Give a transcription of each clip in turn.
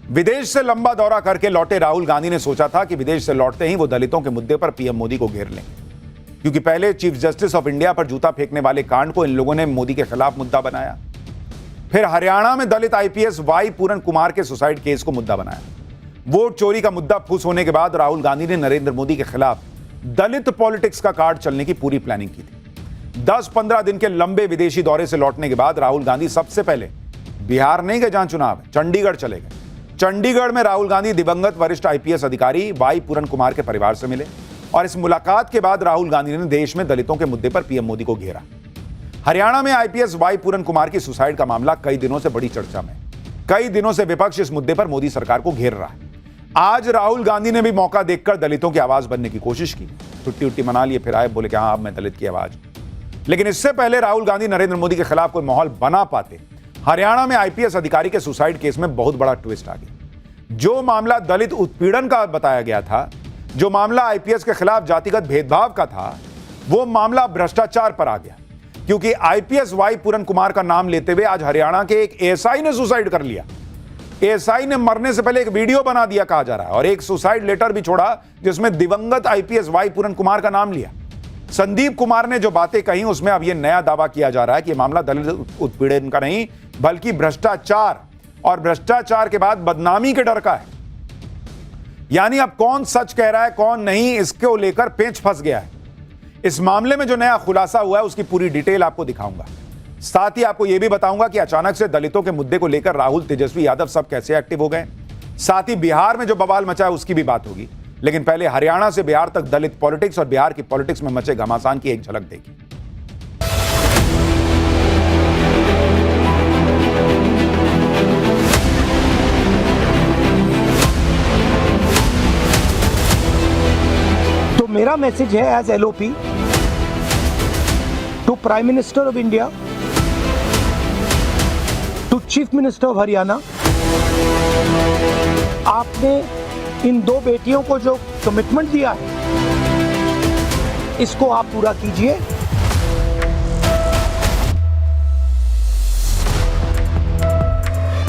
विदेश से लंबा दौरा करके लौटे राहुल गांधी ने सोचा था कि विदेश से लौटते ही वो दलितों के मुद्दे पर पीएम मोदी को घेर लेंगे, क्योंकि पहले चीफ जस्टिस ऑफ इंडिया पर जूता फेंकने वाले कांड को इन लोगों ने मोदी के खिलाफ मुद्दा बनाया। फिर हरियाणा में दलित आईपीएस वाई पूरन कुमार के सुसाइड केस को मुद्दा बनाया। वोट चोरी का मुद्दा फूस होने के बाद राहुल गांधी ने नरेंद्र मोदी के खिलाफ दलित पॉलिटिक्स का कार्ड चलने की पूरी प्लानिंग की थी। 10-15 दिन के लंबे विदेशी दौरे से लौटने के बाद राहुल गांधी सबसे पहले बिहार नहीं गए जहां चुनाव है, चंडीगढ़ चले गए। चंडीगढ़ में राहुल गांधी दिवंगत वरिष्ठ आईपीएस अधिकारी वाई पूरन कुमार के परिवार से मिले और इस मुलाकात के बाद राहुल गांधी ने देश में दलितों के मुद्दे पर पीएम मोदी को घेरा। हरियाणा में आईपीएस वाई पूरन कुमार की सुसाइड का मामला कई दिनों से बड़ी चर्चा में। कई दिनों से विपक्ष इस मुद्दे पर मोदी सरकार को घेर रहा है। आज राहुल गांधी ने भी मौका देखकर दलितों की आवाज बनने की कोशिश की। छुट्टी उट्टी मना लिए, फिर आए, बोले कि हाँ अब मैं दलित की आवाज। लेकिन इससे पहले राहुल गांधी नरेंद्र मोदी के खिलाफ कोई माहौल बना पाते, हरियाणा में आईपीएस अधिकारी के सुसाइड केस में बहुत बड़ा ट्विस्ट आ गया। जो मामला दलित उत्पीड़न का बताया गया था, जो मामला आईपीएस के खिलाफ जातिगत भेदभाव का था, वो मामला भ्रष्टाचार पर आ गया, क्योंकि आईपीएस वाई पूरन कुमार का नाम लेते हुए आज हरियाणा के एक एएसआई ने सुसाइड कर लिया। एएसआई ने मरने से पहले एक वीडियो बना दिया कहा जा रहा है और एक सुसाइड लेटर भी छोड़ा जिसमें दिवंगत आईपीएस वाई पूरन कुमार का नाम लिया। संदीप कुमार ने जो बातें कही उसमें अब यह नया दावा किया जा रहा है कि मामला दलित उत्पीड़न का नहीं बल्कि भ्रष्टाचार और भ्रष्टाचार के बाद बदनामी के डर का है। यानी अब कौन सच कह रहा है कौन नहीं, इसको लेकर पेंच फंस गया है। इस मामले में जो नया खुलासा हुआ है उसकी पूरी डिटेल आपको दिखाऊंगा। साथ ही आपको यह भी बताऊंगा कि अचानक से दलितों के मुद्दे को लेकर राहुल, तेजस्वी यादव सब कैसे एक्टिव हो गए। साथ ही बिहार में जो बवाल मचा है उसकी भी बात होगी। लेकिन पहले हरियाणा से बिहार तक दलित पॉलिटिक्स और बिहार की पॉलिटिक्स में मचे घमासान की एक झलक देखिए। तो मेरा मैसेज है as LOP to prime minister of India, to chief minister of Haryana, आपने इन दो बेटियों को जो कमिटमेंट दिया है इसको आप पूरा कीजिए।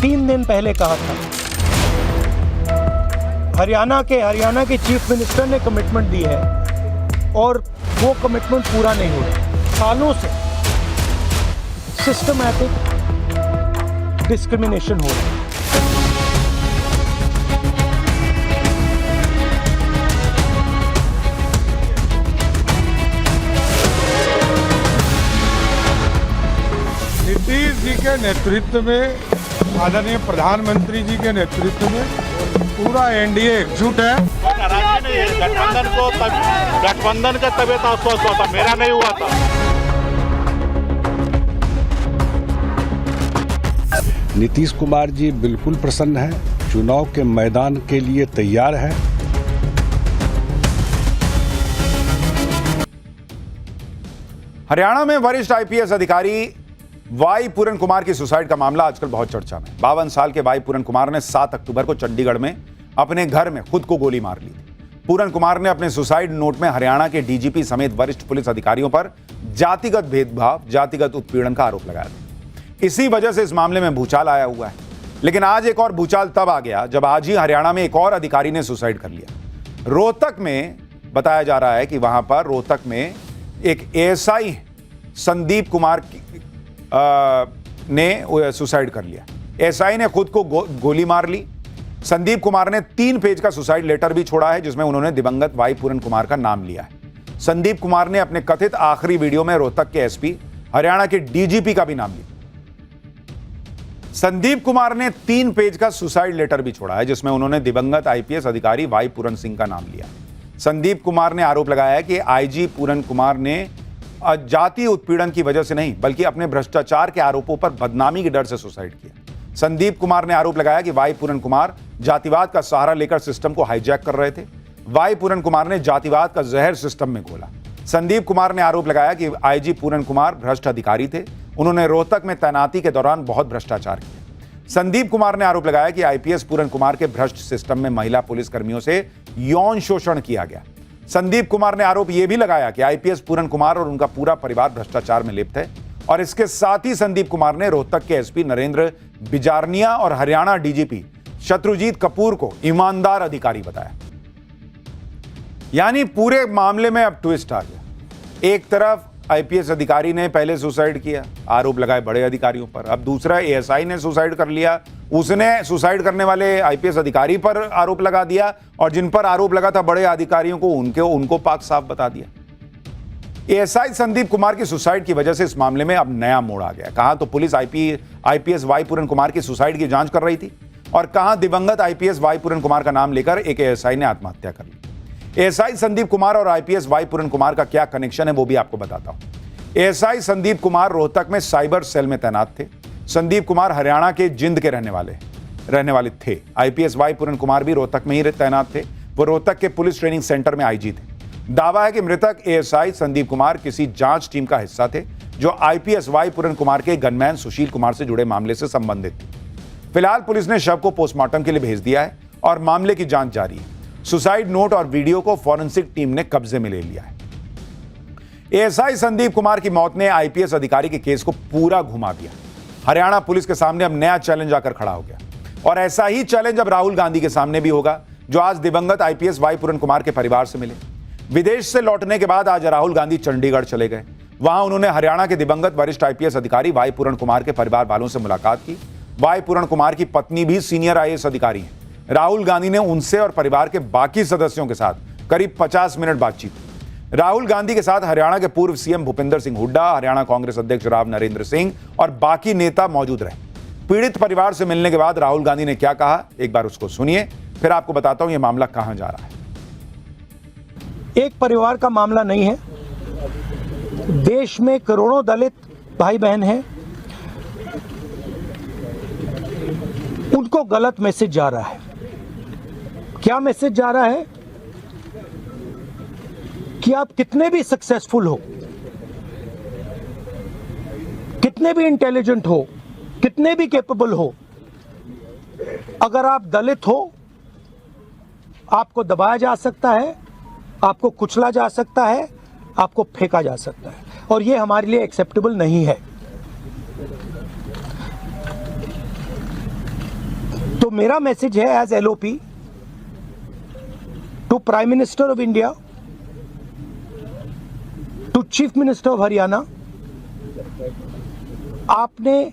तीन दिन पहले कहा था, हरियाणा के चीफ मिनिस्टर ने कमिटमेंट दी है और वो कमिटमेंट पूरा नहीं हो रहा। सालों से सिस्टमैटिक डिस्क्रिमिनेशन हो रहा है। नीतीश जी के नेतृत्व में, आदरणीय प्रधानमंत्री जी के नेतृत्व में पूरा एनडीए एकजुट है। गठबंधन का तबियत अस्वस्थ हुआ था, मेरा नहीं हुआ था। नीतीश कुमार जी बिल्कुल प्रसन्न है, चुनाव के मैदान के लिए तैयार है। हरियाणा में वरिष्ठ आईपीएस अधिकारी वाई पूरन कुमार की सुसाइड का मामला आजकल बहुत चर्चा में। 52 साल के वाई पूरन कुमार ने 7 अक्टूबर को चंडीगढ़ में अपने घर में खुद को गोली मार ली थी। पूरन कुमार ने अपने सुसाइड नोट में हरियाणा के डीजीपी समेत वरिष्ठ पुलिस अधिकारियों पर जातिगत भेदभाव, जातिगत उत्पीड़न का आरोप लगाया था। इसी वजह से इस मामले में भूचाल आया हुआ है। लेकिन आज एक और भूचाल तब आ गया जब आज ही हरियाणा में एक और अधिकारी ने सुसाइड कर लिया। रोहतक में बताया जा रहा है कि वहां पर रोहतक में एक एएसआई संदीप कुमार ने सुसाइड कर लिया। एएसआई ने खुद को गोली मार ली। संदीप कुमार ने 3 पेज का सुसाइड लेटर भी छोड़ा है जिसमें उन्होंने दिवंगत वाई पूरन कुमार का नाम लिया है। संदीप कुमार ने अपने कथित आखिरी वीडियो में रोहतक के एसपी, हरियाणा के डीजीपी का भी नाम लिया। संदीप कुमार ने 3 पेज का सुसाइड लेटर भी छोड़ा है जिसमें उन्होंने दिवंगत आईपीएस अधिकारी वाई पूरन सिंह का नाम लिया। संदीप कुमार ने आरोप लगाया है कि आईजी पूरन कुमार ने जातीय उत्पीड़न की वजह से नहीं बल्कि अपने भ्रष्टाचार के आरोपों पर बदनामी के डर से सुसाइड किया। संदीप कुमार ने आरोप लगाया कि वाई पूरन कुमार जातिवाद का सहारा लेकर सिस्टम को हाईजैक कर रहे थे। वाई पूरन कुमार ने जातिवाद का जहर सिस्टम में घोला। संदीप कुमार ने आरोप लगाया कि आईजी पूरन कुमार भ्रष्ट अधिकारी थे, उन्होंने रोहतक में तैनाती के दौरान बहुत भ्रष्टाचार किया। संदीप कुमार ने आरोप लगाया कि आईपीएस पूरन कुमार के भ्रष्ट सिस्टम में महिला पुलिस कर्मियों से यौन शोषण किया गया। संदीप कुमार ने आरोप यह भी लगाया कि आईपीएस पूरन कुमार और उनका पूरा परिवार भ्रष्टाचार में लिप्त है। और इसके साथ ही संदीप कुमार ने रोहतक के एसपी नरेंद्र बिजारनिया और हरियाणा डीजीपी शत्रुजीत कपूर को ईमानदार अधिकारी बताया। यानी पूरे मामले में अब ट्विस्ट आ गया। एक तरफ आईपीएस अधिकारी ने पहले सुसाइड किया, आरोप लगाए बड़े अधिकारियों पर। अब दूसरा एएसआई ने सुसाइड कर लिया, उसने सुसाइड करने वाले आईपीएस अधिकारी पर आरोप लगा दिया और जिन पर आरोप लगा था बड़े अधिकारियों को उनको पाक साफ बता दिया। एएसआई संदीप कुमार की सुसाइड की वजह से इस मामले में अब नया मोड़ आ गया। कहां तो पुलिस आईपीएस वाई पूरन कुमार की सुसाइड की जांच कर रही थी और कहां दिवंगत आईपीएस वाई पूरन कुमार का नाम लेकर एक एएसआई ने आत्महत्या कर ली। एएसआई संदीप कुमार और आईपीएस वाई पूरन कुमार का क्या कनेक्शन है वो भी आपको बताता हूं। एएसआई संदीप कुमार रोहतक में साइबर सेल में तैनात थे। संदीप कुमार हरियाणा के जिंद के रहने वाले थे। आईपीएस वाई पूरन कुमार भी रोहतक में ही तैनात थे। वो रोहतक के पुलिस ट्रेनिंग सेंटर में आईजी थे। दावा है कि मृतक एएसआई संदीप कुमार किसी जांच टीम का हिस्सा थे जो आईपीएस वाई पूरन कुमार के गनमैन सुशील कुमार से जुड़े मामले से संबंधित थे। फिलहाल पुलिस ने शव को पोस्टमार्टम के लिए भेज दिया है और मामले की जांच जारी है। सुसाइड नोट और वीडियो को फॉरेंसिक टीम ने कब्जे में ले लिया है। एएसआई संदीप कुमार की मौत ने आईपीएस अधिकारी के केस को पूरा घुमा दिया। हरियाणा पुलिस के सामने अब नया चैलेंज आकर खड़ा हो गया और ऐसा ही चैलेंज अब राहुल गांधी के सामने भी होगा, जो आज दिवंगत आईपीएस वाई पूरन कुमार के परिवार से मिले। विदेश से लौटने के बाद आज राहुल गांधी चंडीगढ़ चले गए। वहां उन्होंने हरियाणा के दिवंगत वरिष्ठ आईपीएस अधिकारी वाई पूरन कुमार के परिवार वालों से मुलाकात की। वाई पूरन कुमार की पत्नी भी सीनियर आईएएस अधिकारी हैं। राहुल गांधी ने उनसे और परिवार के बाकी सदस्यों के साथ करीब 50 मिनट बातचीत की। राहुल गांधी के साथ हरियाणा के पूर्व सीएम भूपिंदर सिंह हुड्डा, हरियाणा कांग्रेस अध्यक्ष राव नरेंद्र सिंह और बाकी नेता मौजूद रहे। पीड़ित परिवार से मिलने के बाद राहुल गांधी ने क्या कहा, एक बार उसको सुनिए, फिर आपको बताता हूं यह मामला कहां जा रहा है। एक परिवार का मामला नहीं है, देश में करोड़ों दलित भाई बहन हैं, उनको गलत मैसेज जा रहा है। क्या मैसेज जा रहा है कि आप कितने भी सक्सेसफुल हो, कितने भी इंटेलिजेंट हो, कितने भी कैपेबल हो, अगर आप दलित हो आपको दबाया जा सकता है, आपको कुचला जा सकता है, आपको फेंका जा सकता है और यह हमारे लिए एक्सेप्टेबल नहीं है। तो मेरा मैसेज है as LOP to prime minister of India, to chief minister of Haryana, आपने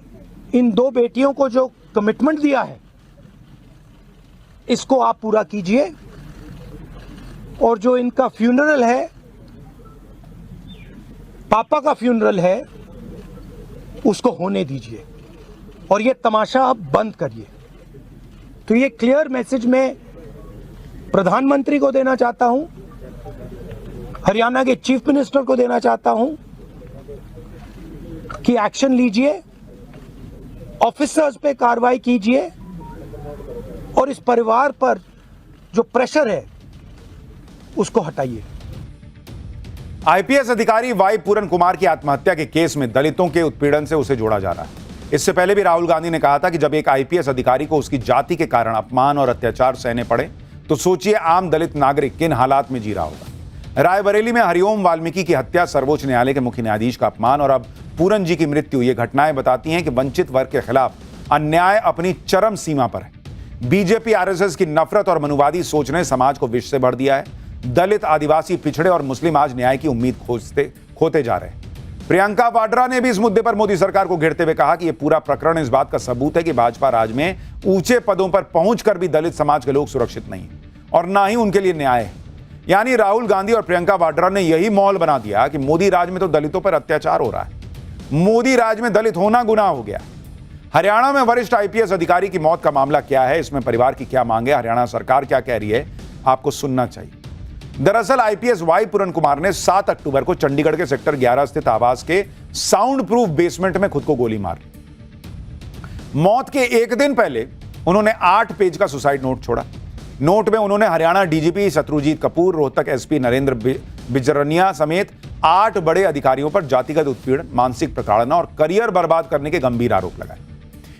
इन दो बेटियों को जो कमिटमेंट दिया है इसको आप पूरा कीजिए और जो इनका फ्यूनरल है, पापा का फ्यूनरल है, उसको होने दीजिए और ये तमाशा आप बंद करिए। तो ये क्लियर मैसेज मैं प्रधानमंत्री को देना चाहता हूं, हरियाणा के चीफ मिनिस्टर को देना चाहता हूं कि एक्शन लीजिए, ऑफिसर्स पे कार्रवाई कीजिए और इस परिवार पर जो प्रेशर है उसको हटाइए। आईपीएस अधिकारी वाई पूरन कुमार की आत्महत्या के केस में दलितों के उत्पीड़न से उसे जोड़ा जा रहा है। इससे पहले भी राहुल गांधी ने कहा था कि जब एक आईपीएस अधिकारी को उसकी जाति के कारण अपमान और अत्याचार सहने पड़े तो सोचिए आम दलित नागरिक किन हालात में जी रहा होगा। रायबरेली में हरिओम वाल्मीकि की हत्या, सर्वोच्च न्यायालय के मुख्य न्यायाधीश का अपमान और अब पूरन जी की मृत्यु, ये घटनाएं बताती हैं कि वंचित वर्ग के खिलाफ अन्याय अपनी चरम सीमा पर है। बीजेपी आरएसएस की नफरत और मनुवादी सोच ने समाज को विष से भर दिया है। दलित, आदिवासी, पिछड़े और मुस्लिम आज न्याय की उम्मीद खोते जा रहे हैं। प्रियंका वाड्रा ने भी इस मुद्दे पर मोदी सरकार को घेरते हुए कहा कि यह पूरा प्रकरण इस बात का सबूत है कि भाजपा राज में ऊंचे पदों पर पहुंचकर भी दलित समाज के लोग सुरक्षित नहीं और ना ही उनके लिए न्याय है। यानी राहुल गांधी और प्रियंका वाड्रा ने यही माहौल बना दिया कि मोदी राज में तो दलितों पर अत्याचार हो रहा है, मोदी राज में दलित होना गुनाह हो गया। हरियाणा में वरिष्ठ आईपीएस अधिकारी की मौत का मामला क्या है, इसमें परिवार की क्या मांग है, हरियाणा सरकार क्या कह रही है, आपको सुनना चाहिए। दरअसल आईपीएस वाई पूरन कुमार ने 7 अक्टूबर को चंडीगढ़ के सेक्टर 11 स्थित आवास के साउंड प्रूफ बेसमेंट में खुद को गोली मार ली। मौत के एक दिन पहले उन्होंने 8 पेज का सुसाइड नोट छोड़ा। नोट में उन्होंने हरियाणा डीजीपी शत्रुजीत कपूर, रोहतक एसपी नरेंद्र बिजरनिया समेत 8 बड़े अधिकारियों पर जातिगत उत्पीड़न, मानसिक प्रताड़ना और करियर बर्बाद करने के गंभीर आरोप लगाए।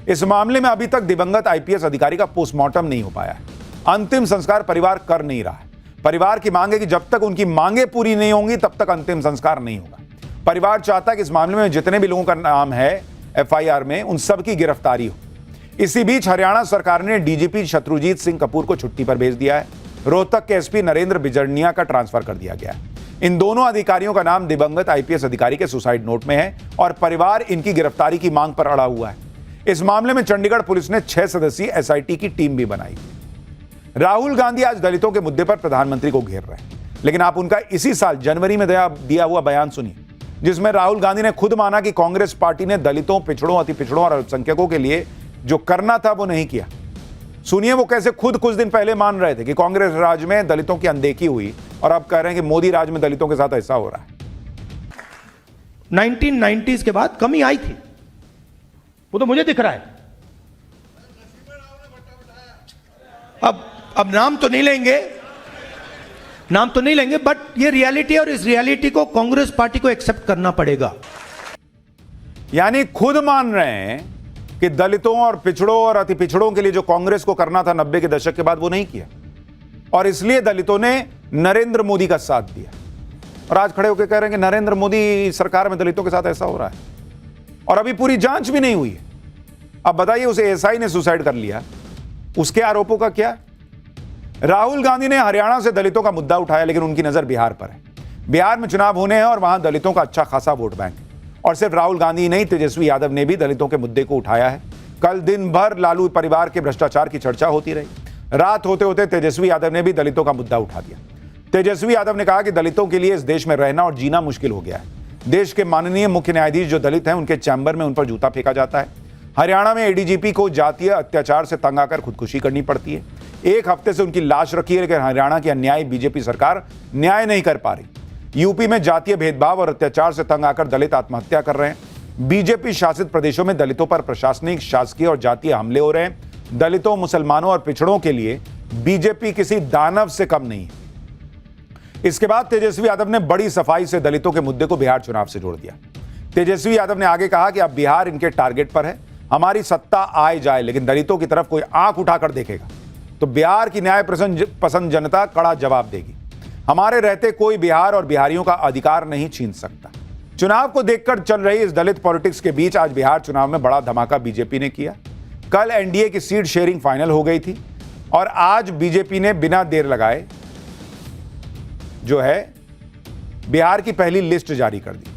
इस मामले में अभी तक दिवंगत आईपीएस अधिकारी का पोस्टमार्टम नहीं हो पाया है। अंतिम संस्कार परिवार कर नहीं रहा है। परिवार की मांग है कि जब तक उनकी मांगे पूरी नहीं होंगी तब तक अंतिम संस्कार नहीं होगा। परिवार चाहता है कि इस मामले में जितने भी लोगों का नाम है एफआईआर में, उन सब की गिरफ्तारी हो। इसी बीच हरियाणा सरकार ने डीजीपी शत्रुजीत सिंह कपूर को छुट्टी पर भेज दिया है। रोहतक के एसपी नरेंद्र बिजरनिया का ट्रांसफर कर दिया गया है। इन दोनों अधिकारियों का नाम दिवंगत आईपीएस अधिकारी के सुसाइड नोट में है और परिवार इनकी गिरफ्तारी की मांग पर अड़ा हुआ है। इस मामले में चंडीगढ़ पुलिस ने 6 सदस्यीय एसआईटी की टीम भी बनाई। राहुल गांधी आज दलितों के मुद्दे पर प्रधानमंत्री को घेर रहे हैं, लेकिन आप उनका इसी साल जनवरी में दिया हुआ बयान सुनिए, जिसमें राहुल गांधी ने खुद माना कि कांग्रेस पार्टी ने दलितों, पिछड़ों, अति पिछड़ों और अल्पसंख्यकों के लिए जो करना था वो नहीं किया। सुनिए वो कैसे खुद कुछ दिन पहले मान रहे थे कि कांग्रेस राज में दलितों की अनदेखी हुई और अब कह रहे हैं कि मोदी राज में दलितों के साथ ऐसा हो रहा है। 1990s के बाद कमी आई थी, वो तो मुझे दिख रहा है। अब नाम तो नहीं लेंगे, बट ये रियलिटी है और इस रियलिटी को कांग्रेस पार्टी को एक्सेप्ट करना पड़ेगा। यानी खुद मान रहे हैं कि दलितों और पिछड़ों और अति पिछड़ों के लिए जो कांग्रेस को करना था 90 के दशक के बाद वो नहीं किया और इसलिए दलितों ने नरेंद्र मोदी का साथ दिया और आज खड़े होकर कह रहे हैं कि नरेंद्र मोदी सरकार में दलितों के साथ ऐसा हो रहा है और अभी पूरी जांच भी नहीं हुई है। अब बताइए, उसे एसआई ने सुसाइड कर लिया, उसके आरोपों का क्या? राहुल गांधी ने हरियाणा से दलितों का मुद्दा उठाया, लेकिन उनकी नजर बिहार पर है। बिहार में चुनाव होने हैं और वहां दलितों का अच्छा खासा वोट बैंक है और सिर्फ राहुल गांधी ही नहीं, तेजस्वी यादव ने भी दलितों के मुद्दे को उठाया है। कल दिन भर लालू परिवार के भ्रष्टाचार की चर्चा होती रही। रात होते होते तेजस्वी यादव ने भी दलितों का मुद्दा उठा दिया। तेजस्वी यादव ने कहा कि दलितों के लिए इस देश में रहना और जीना मुश्किल हो गया है। देश के माननीय मुख्य न्यायाधीश जो दलित हैं, उनके चैम्बर में उन पर जूता फेंका जाता है। हरियाणा में एडीजीपी को जातीय अत्याचार से तंग आकर खुदकुशी करनी पड़ती है। एक हफ्ते से उनकी लाश रखी है, लेकिन हरियाणा की अन्यायी बीजेपी सरकार न्याय नहीं कर पा रही। यूपी में जातीय भेदभाव और अत्याचार से तंग आकर दलित आत्महत्या कर रहे हैं। बीजेपी शासित प्रदेशों में दलितों पर प्रशासनिक, शासकीय और जातीय हमले हो रहे हैं। दलितों, मुसलमानों और पिछड़ों के लिए बीजेपी किसी दानव से कम नहीं है। इसके बाद तेजस्वी यादव ने बड़ी सफाई से दलितों के मुद्दे को बिहार चुनाव से जोड़ दिया। तेजस्वी यादव ने आगे कहा कि अब बिहार इनके टारगेट पर है। हमारी सत्ता आए जाए, लेकिन दलितों की तरफ कोई आंख उठाकर देखेगा तो बिहार की न्याय पसंद जनता कड़ा जवाब देगी। हमारे रहते कोई बिहार और बिहारियों का अधिकार नहीं छीन सकता। चुनाव को देखकर चल रही इस दलित पॉलिटिक्स के बीच आज बिहार चुनाव में बड़ा धमाका बीजेपी ने किया। कल एनडीए की सीट शेयरिंग फाइनल हो गई थी और आज बीजेपी ने बिना देर लगाए जो है बिहार की पहली लिस्ट जारी कर दी।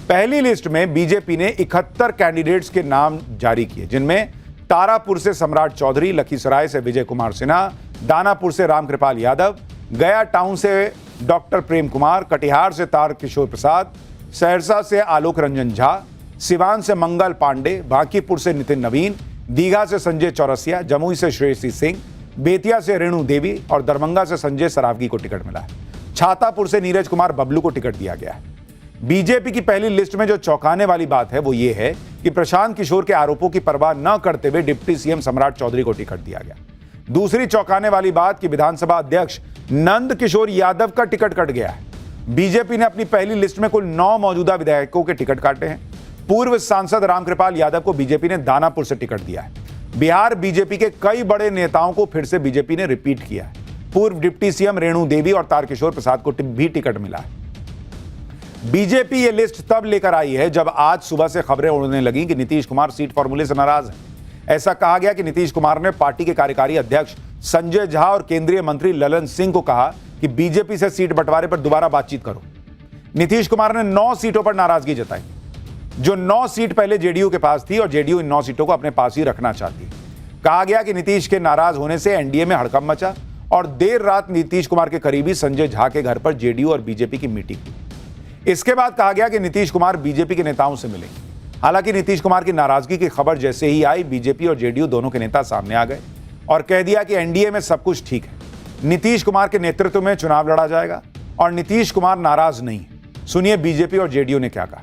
पहली लिस्ट में बीजेपी ने 71 कैंडिडेट्स के नाम जारी किए, जिनमें तारापुर से सम्राट चौधरी, लखीसराय से विजय कुमार सिन्हा, दानापुर से रामकृपाल यादव, गया टाउन से डॉक्टर प्रेम कुमार, कटिहार से तारकिशोर प्रसाद, सहरसा से आलोक रंजन झा, सिवान से मंगल पांडे, बांकीपुर से नितिन नवीन, दीघा से संजय चौरसिया, जमुई से श्रेयसी सिंह, बेतिया से रेणु देवी और दरभंगा से संजय सरावगी को टिकट मिला है। छातापुर से नीरज कुमार बबलू को टिकट दिया गया है। बीजेपी की पहली लिस्ट में जो चौंकाने वाली बात है वो ये है कि प्रशांत किशोर के आरोपों की परवाह न करते हुए डिप्टी सीएम सम्राट चौधरी को टिकट दिया गया। दूसरी चौंकाने वाली बात कि विधानसभा अध्यक्ष नंद किशोर यादव का टिकट कट गया है। बीजेपी ने अपनी पहली लिस्ट में कुल 9 मौजूदा विधायकों के टिकट काटे हैं। पूर्व सांसद रामकृपाल यादव को बीजेपी ने दानापुर से टिकट दिया है। बिहार बीजेपी के कई बड़े नेताओं को फिर से बीजेपी ने रिपीट किया है। पूर्व डिप्टी सीएम रेणु देवी और तारकिशोर प्रसाद को भी टिकट मिला है। बीजेपी ये लिस्ट तब लेकर आई है जब आज सुबह से खबरें उड़ने लगी कि नीतीश कुमार सीट फॉर्मूले से नाराज हैं। ऐसा कहा गया कि नीतीश कुमार ने पार्टी के कार्यकारी अध्यक्ष संजय झा और केंद्रीय मंत्री ललन सिंह को कहा कि बीजेपी से सीट बंटवारे पर दोबारा बातचीत करो। नीतीश कुमार ने 9 सीटों पर नाराजगी जताई। जो 9 सीट पहले जेडीयू के पास थी और जेडीयू इन 9 सीटों को अपने पास ही रखना चाहती है। कहा गया कि नीतीश के नाराज होने से एनडीए में हड़कंप मचा और देर रात नीतीश कुमार के करीबी संजय झा के घर पर जेडीयू और बीजेपी की मीटिंग हुई। इसके बाद कहा गया कि नीतीश कुमार बीजेपी के नेताओं से मिलेंगे। हालांकि नीतीश कुमार की नाराजगी की खबर जैसे ही आई, बीजेपी और जेडीयू दोनों के नेता सामने आ गए और कह दिया कि एनडीए में सब कुछ ठीक है, नीतीश कुमार के नेतृत्व में चुनाव लड़ा जाएगा और नीतीश कुमार नाराज नहीं है। सुनिए बीजेपी और जेडीयू ने क्या कहा।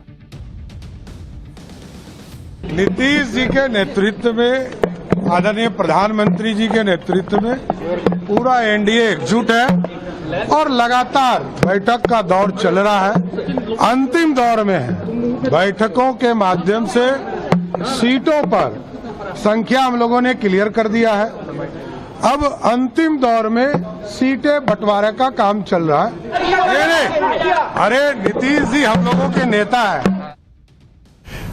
नीतीश जी के नेतृत्व में, आदरणीय प्रधानमंत्री जी के नेतृत्व में पूरा एनडीए एकजुट है और लगातार बैठक का दौर चल रहा है, अंतिम दौर में है। बैठकों के माध्यम से सीटों पर संख्या हम लोगों ने क्लियर कर दिया है। अब अंतिम दौर में सीटें बंटवारे का काम चल रहा है। अरे नीतीश जी हम लोगों के नेता है।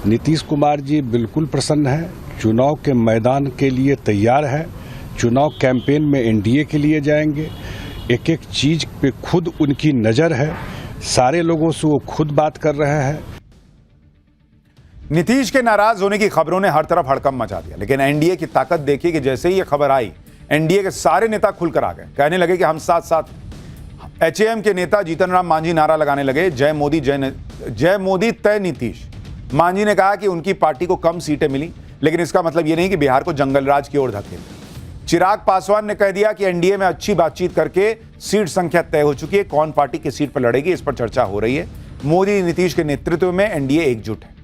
नीतीश कुमार जी बिल्कुल प्रसन्न है। चुनाव के मैदान के लिए तैयार है। चुनाव कैंपेन में एनडीए के लिए जाएंगे। एक एक चीज पे खुद उनकी नजर है। सारे लोगों से वो खुद बात कर रहे हैं। नीतीश के नाराज होने की खबरों ने हर तरफ हड़कंप मचा दिया, लेकिन एनडीए की ताकत देखी कि जैसे ही ये खबर आई, एनडीए के सारे नेता खुलकर आ गए, कहने लगे कि हम साथ साथ। एचएएम के नेता जीतन राम मांझी नारा लगाने लगे, जय मोदी तय नीतीश। मांझी ने कहा कि उनकी पार्टी को कम सीटें मिली, लेकिन इसका मतलब ये नहीं कि बिहार को जंगलराज की ओर धकेल। चिराग पासवान ने कह दिया कि एनडीए में अच्छी बातचीत करके सीट संख्या तय हो चुकी है, कौन पार्टी किस सीट पर लड़ेगी इस पर चर्चा हो रही है। मोदी नीतीश के नेतृत्व में एनडीए एकजुट है।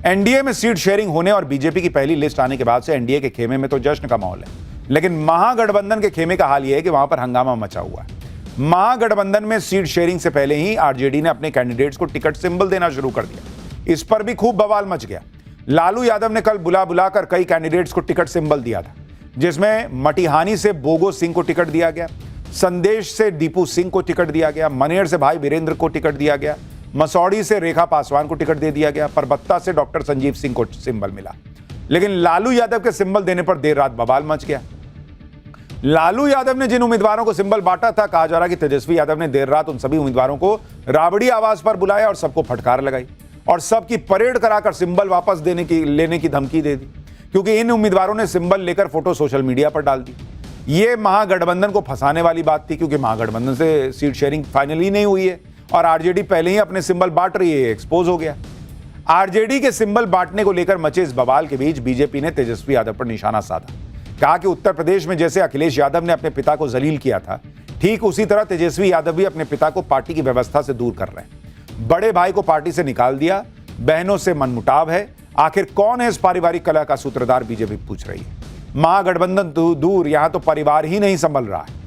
एनडीए में सीट शेयरिंग होने और बीजेपी की पहली लिस्ट आने के बाद से एनडीए के खेमे में तो जश्न का माहौल है, लेकिन महागठबंधन के खेमे का हाल यह है कि वहां पर हंगामा मचा हुआ है। महागठबंधन में सीट शेयरिंग से पहले ही आरजेडी ने अपने कैंडिडेट्स को टिकट सिंबल देना शुरू कर दिया। इस पर भी खूब बवाल मच गया। लालू यादव ने कल बुलाकर कई कैंडिडेट्स को टिकट सिंबल दिया था, जिसमें मटिहानी से बोगो सिंह को टिकट दिया गया, संदेश से दीपू सिंह को टिकट दिया गया, मनेर से भाई वीरेंद्र को टिकट दिया गया, मसौड़ी से रेखा पासवान को टिकट दे दिया गया, परबत्ता से डॉक्टर संजीव सिंह को सिंबल मिला। लेकिन लालू यादव के सिंबल देने पर देर रात बवाल मच गया। लालू यादव ने जिन उम्मीदवारों को सिंबल बांटा था, कहा जा रहा कि तेजस्वी यादव ने देर रात उन सभी उम्मीदवारों को राबड़ी आवास पर बुलाया और सबको फटकार लगाई और सबकी परेड कराकर सिंबल वापस लेने की धमकी दे दी, क्योंकि इन उम्मीदवारों ने सिंबल लेकर फोटो सोशल मीडिया पर डाल दी। ये महागठबंधन को फंसाने वाली बात थी, क्योंकि महागठबंधन से सीट शेयरिंग फाइनली नहीं हुई है और आरजेडी पहले ही अपने सिंबल बांट रही है, एक्सपोज हो गया। आरजेडी के सिंबल बांटने को लेकर मचे इस बवाल के बीच बीजेपी ने तेजस्वी यादव पर निशाना साधा। कहा कि उत्तर प्रदेश में जैसे अखिलेश यादव ने अपने पिता को जलील किया था, ठीक उसी तरह तेजस्वी यादव भी अपने पिता को पार्टी की व्यवस्था से दूर कर रहे हैं। बड़े भाई को पार्टी से निकाल दिया, बहनों से मनमुटाव है। आखिर कौन है इस पारिवारिक कलह का सूत्रधार, बीजेपी पूछ रही है। महागठबंधन दूर, यहां तो परिवार ही नहीं संभल रहा है।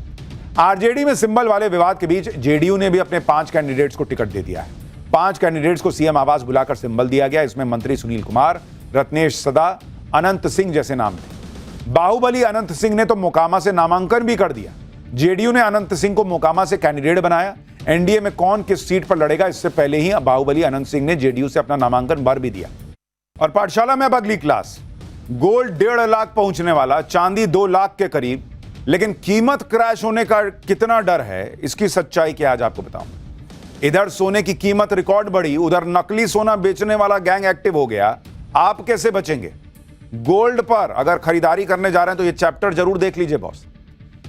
आरजेडी में सिंबल वाले विवाद के बीच जेडीयू ने भी अपने 5 कैंडिडेट्स को टिकट दे दिया है। 5 कैंडिडेट्स को सीएम आवास बुलाकर सिंबल दिया गया। इसमें मंत्री सुनील कुमार, रत्नेश सदा, अनंत सिंह जैसे नाम थे। बाहुबली अनंत सिंह ने तो मोकामा से नामांकन भी कर दिया। जेडीयू ने अनंत सिंह को मोकामा से कैंडिडेट बनाया। एनडीए में कौन किस सीट पर लड़ेगा, इससे पहले ही बाहुबली अनंत सिंह ने जेडीयू से अपना नामांकन भर भी दिया। और पाठशाला में अब अगली क्लास। गोल्ड 1.5 लाख पहुंचने वाला, चांदी 2 लाख के करीब, लेकिन कीमत क्रैश होने का कितना डर है, इसकी सच्चाई क्या आज आपको बताऊं। इधर सोने की कीमत रिकॉर्ड बढ़ी, उधर नकली सोना बेचने वाला गैंग एक्टिव हो गया। आप कैसे बचेंगे? गोल्ड पर अगर खरीदारी करने जा रहे हैं तो ये चैप्टर जरूर देख लीजिए बॉस।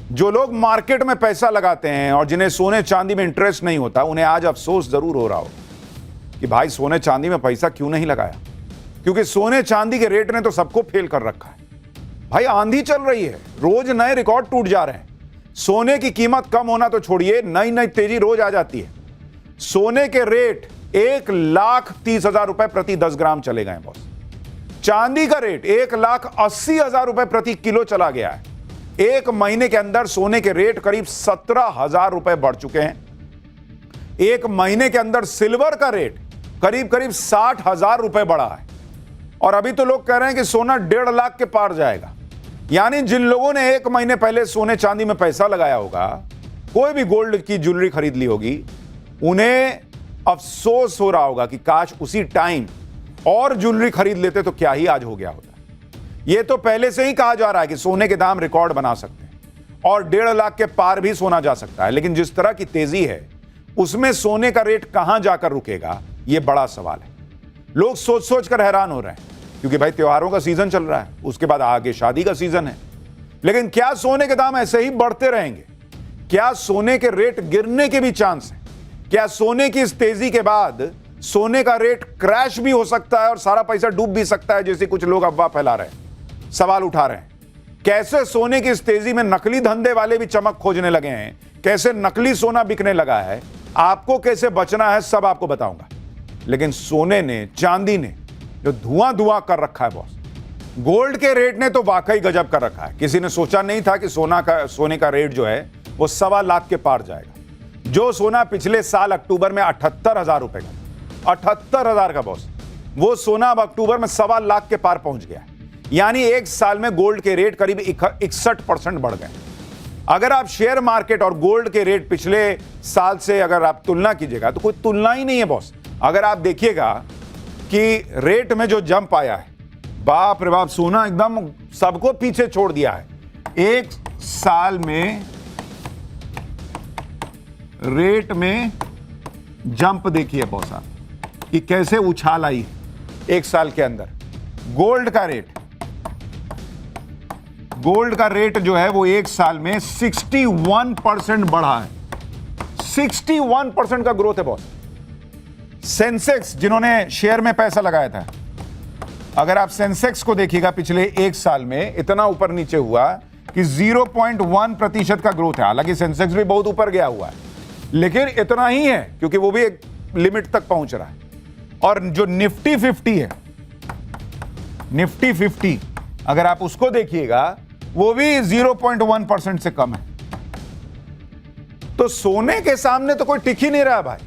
जो लोग मार्केट में पैसा लगाते हैं और जिन्हें सोने चांदी में इंटरेस्ट नहीं होता, उन्हें आज अफसोस जरूर हो रहा हो कि भाई सोने चांदी में पैसा क्यों नहीं लगाया, क्योंकि सोने चांदी के रेट ने तो सबको फेल कर रखा है। भाई आंधी चल रही है, रोज नए रिकॉर्ड टूट जा रहे हैं। सोने की कीमत कम होना तो छोड़िए, नई नई तेजी रोज आ जाती है। सोने के रेट 1,30,000 रुपए प्रति 10 ग्राम चले गए बॉस। चांदी का रेट 1,80,000 रुपए प्रति किलो चला गया है। एक महीने के अंदर सोने के रेट करीब 17,000 रुपए बढ़ चुके हैं। एक महीने के अंदर सिल्वर का रेट करीब 60,000 रुपए बढ़ा है। और अभी तो लोग कह रहे हैं कि सोना 1.5 लाख के पार जाएगा। यानी जिन लोगों ने एक महीने पहले सोने चांदी में पैसा लगाया होगा, कोई भी गोल्ड की ज्वेलरी खरीद ली होगी, उन्हें अफसोस हो रहा होगा कि काश उसी टाइम और ज्वेलरी खरीद लेते तो क्या ही आज हो गया होता। यह तो पहले से ही कहा जा रहा है कि सोने के दाम रिकॉर्ड बना सकते हैं और 1.5 लाख के पार भी सोना जा सकता है, लेकिन जिस तरह की तेजी है उसमें सोने का रेट कहां जाकर रुकेगा, यह बड़ा सवाल है। लोग सोच सोच कर हैरान हो रहे हैं, क्योंकि भाई त्योहारों का सीजन चल रहा है, उसके बाद आगे शादी का सीजन है। लेकिन क्या सोने के दाम ऐसे ही बढ़ते रहेंगे? क्या सोने के रेट गिरने के भी चांस है? क्या सोने की इस तेजी के बाद सोने का रेट क्रैश भी हो सकता है और सारा पैसा डूब भी सकता है, जैसे कुछ लोग अफवाह फैला रहे हैं, सवाल उठा रहे हैं? कैसे सोने की इस तेजी में नकली धंधे वाले भी चमक खोजने लगे हैं, कैसे नकली सोना बिकने लगा है, आपको कैसे बचना है, सब आपको बताऊंगा। लेकिन सोने ने, चांदी ने जो धुआं कर रखा है बॉस, गोल्ड के रेट ने तो वाकई गजब कर रखा है। किसी ने सोचा नहीं था कि सोने का रेट जो है वो 1.25 लाख के पार जाएगा। जो सोना पिछले साल अक्टूबर में 78,000 रुपए का, 78,000 का बॉस, वो सोना अब अक्टूबर में 1.25 लाख के पार पहुंच गया है। यानी एक साल में गोल्ड के रेट करीब 61% बढ़ गए। अगर आप शेयर मार्केट और गोल्ड के रेट पिछले साल से अगर आप तुलना कीजिएगा तो कोई तुलना ही नहीं है बॉस। अगर आप देखिएगा कि रेट में जो जंप आया है, बाप रे बाप, सोना एकदम सबको पीछे छोड़ दिया है। एक साल में रेट में जंप देखिए बॉस साहब कि कैसे उछाल आई एक साल के अंदर। गोल्ड का रेट जो है वो एक साल में 61% बढ़ा है। 61% का ग्रोथ है बॉस। सेंसेक्स, जिन्होंने शेयर में पैसा लगाया था, अगर आप सेंसेक्स को देखिएगा पिछले एक साल में इतना ऊपर नीचे हुआ कि 0.1% का ग्रोथ है। हालांकि सेंसेक्स भी बहुत ऊपर गया हुआ है, लेकिन इतना ही है क्योंकि वो भी एक लिमिट तक पहुंच रहा है। और जो निफ्टी 50 है, निफ्टी 50 अगर आप उसको देखिएगा वो भी 0.1% से कम है। तो सोने के सामने तो कोई टिक ही नहीं रहा भाई।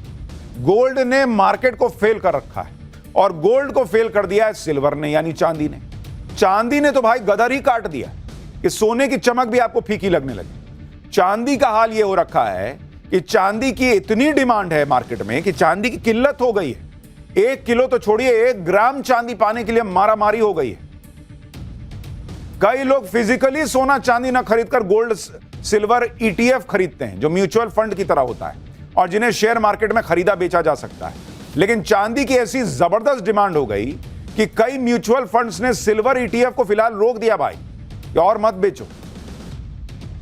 गोल्ड ने मार्केट को फेल कर रखा है और गोल्ड को फेल कर दिया है सिल्वर ने, यानी चांदी ने। चांदी ने तो भाई गदर ही काट दिया कि सोने की चमक भी आपको फीकी लगने लगी। चांदी का हाल यह हो रखा है कि चांदी की इतनी डिमांड है मार्केट में कि चांदी की किल्लत हो गई है। 1 किलो तो छोड़िए, 1 ग्राम चांदी पाने के लिए मारामारी हो गई है। कई लोग फिजिकली सोना चांदी ना खरीदकर गोल्ड सिल्वर ETF खरीदते हैं, जो म्यूचुअल फंड की तरह होता है और जिन्हें शेयर मार्केट में खरीदा बेचा जा सकता है। लेकिन चांदी की ऐसी जबरदस्त डिमांड हो गई कि कई म्यूचुअल फंड्स ने सिल्वर ETF को फिलहाल रोक दिया भाई कि और मत बेचो।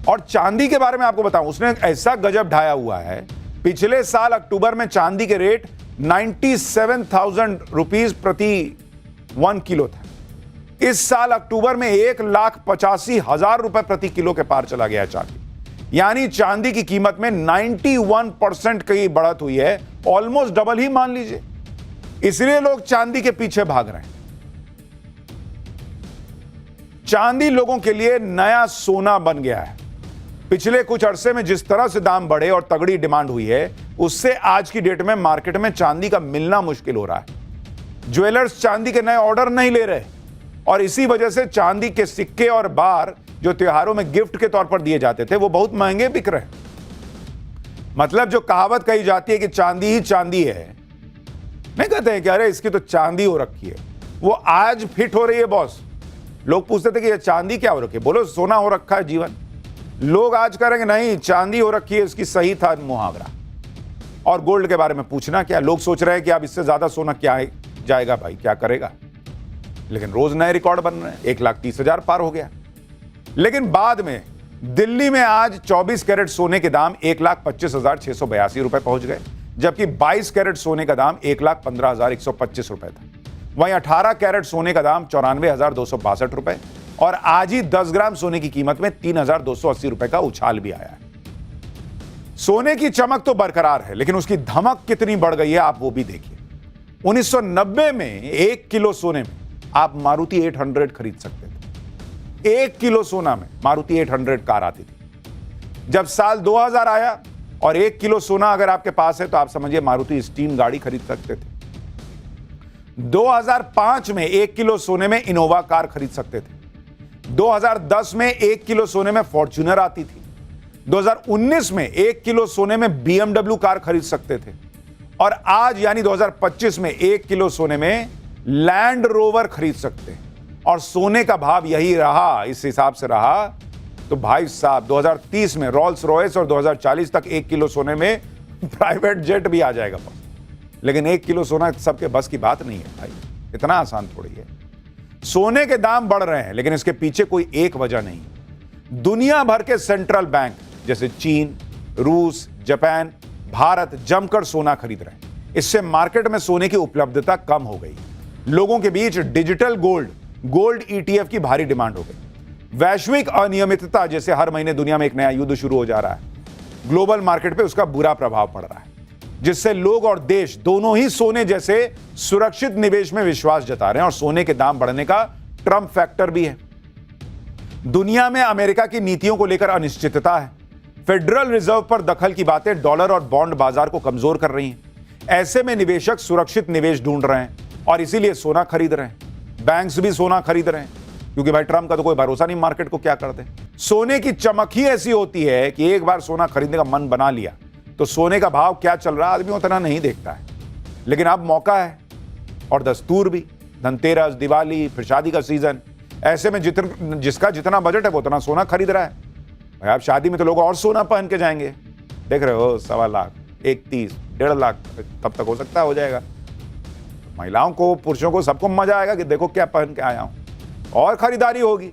और चांदी के बारे में आपको बताऊं, उसने ऐसा गजब ढाया हुआ है। पिछले साल अक्टूबर में चांदी के रेट 97,000 रुपीज प्रति 1 किलो था। इस साल अक्टूबर में 1,85,000 रुपए प्रति किलो के पार चला गया चांदी। यानी चांदी की कीमत में 91% की बढ़त हुई है, ऑलमोस्ट डबल ही मान लीजिए। इसलिए लोग चांदी के पीछे भाग रहे हैं। चांदी लोगों के लिए नया सोना बन गया है। पिछले कुछ अरसे में जिस तरह से दाम बढ़े और तगड़ी डिमांड हुई है, उससे आज की डेट में मार्केट में चांदी का मिलना मुश्किल हो रहा है। ज्वेलर्स चांदी के नए ऑर्डर नहीं ले रहे और इसी वजह से चांदी के सिक्के और बार जो त्योहारों में गिफ्ट के तौर पर दिए जाते थे वो बहुत महंगे बिक रहे हैं। मतलब जो कहावत कही जाती है कि चांदी ही चांदी है, नहीं कहते हैं कि अरे इसकी तो चांदी हो रखी है, वो आज फिट हो रही है बॉस। लोग पूछते थे कि ये चांदी क्या हो रखी है, बोलो सोना हो रखा है जीवन। लोग आज करेंगे नहीं चांदी हो रखी है, इसकी सही था मुहावरा। और गोल्ड के बारे में पूछना क्या, लोग सोच रहे हैं कि अब इससे ज्यादा सोना क्या जाएगा भाई, क्या करेगा। लेकिन रोज नए रिकॉर्ड बन रहे हैं। 1,30,000 पार हो गया। लेकिन बाद में दिल्ली में आज 24 कैरेट सोने के दाम 1,25,682 रुपए पहुंच गए, जबकि 22 कैरेट सोने का दाम 1,15,125 रुपए था। वहीं 18 कैरेट सोने का दाम 94,262 रुपए और आज ही 10 ग्राम सोने की कीमत में 3,280 रुपए का उछाल भी आया है। सोने की चमक तो बरकरार है, लेकिन उसकी धमक कितनी बढ़ गई है आप वो भी देखिए। 1990 में 1 किलो सोने में आप मारुति 800 खरीद सकते थे। 1 किलो सोना में मारुति 800 कार आती थी। जब साल 2000 आया और 1 किलो सोना अगर आपके पास है तो आप समझिए मारुति स्टीम गाड़ी खरीद सकते थे। 2005 में 1 किलो सोने में इनोवा कार खरीद सकते थे। 2010 में 1 किलो सोने में फॉर्च्यूनर आती थी। 2019 में 1 किलो सोने में BMW कार खरीद सकते थे और आज यानी 2025 में 1 किलो सोने में लैंड रोवर खरीद सकते हैं। और सोने का भाव यही रहा, इस हिसाब से रहा तो भाई साहब 2030 में रोल्स रॉयस और 2040 तक 1 किलो सोने में प्राइवेट जेट भी आ जाएगा। लेकिन 1 किलो सोना सबके बस की बात नहीं है भाई, इतना आसान थोड़ी है। सोने के दाम बढ़ रहे हैं, लेकिन इसके पीछे कोई एक वजह नहीं। दुनिया भर के सेंट्रल बैंक जैसे चीन, रूस, जापान, भारत जमकर सोना खरीद रहे हैं। इससे मार्केट में सोने की उपलब्धता कम हो गई। लोगों के बीच डिजिटल गोल्ड ETF की भारी डिमांड हो गई। वैश्विक अनियमितता, जैसे हर महीने दुनिया में एक नया युद्ध शुरू हो जा रहा है, ग्लोबल मार्केट पे उसका बुरा प्रभाव पड़ रहा है, जिससे लोग और देश दोनों ही सोने जैसे सुरक्षित निवेश में विश्वास जता रहे हैं। और सोने के दाम बढ़ने का ट्रम्प फैक्टर भी है। दुनिया में अमेरिका की नीतियों को लेकर अनिश्चितता है। फेडरल रिजर्व पर दखल की बातें डॉलर और बॉन्ड बाजार को कमजोर कर रही हैं। ऐसे में निवेशक सुरक्षित निवेश ढूंढ रहे हैं और इसीलिए सोना खरीद रहे हैं। बैंक्स भी सोना खरीद रहे हैं क्योंकि भाई ट्रम्प का तो कोई भरोसा नहीं मार्केट को क्या करते। सोने की चमक ही ऐसी होती है कि एक बार सोना खरीदने का मन बना लिया तो सोने का भाव क्या चल रहा है आदमी उतना नहीं देखता है। लेकिन अब मौका है और दस्तूर भी धनतेरस, दिवाली, फिर शादी का सीजन। ऐसे में जिसका जितना बजट है वो उतना सोना खरीद रहा है। भाई आप शादी में तो लोग और सोना पहन के जाएंगे, देख रहे हो, 1.25 लाख, 31, 1.5 लाख तब तक हो सकता है हो जाएगा। महिलाओं को, पुरुषों को, सबको मजा आएगा कि देखो क्या पहन के आया हूं, और खरीदारी होगी।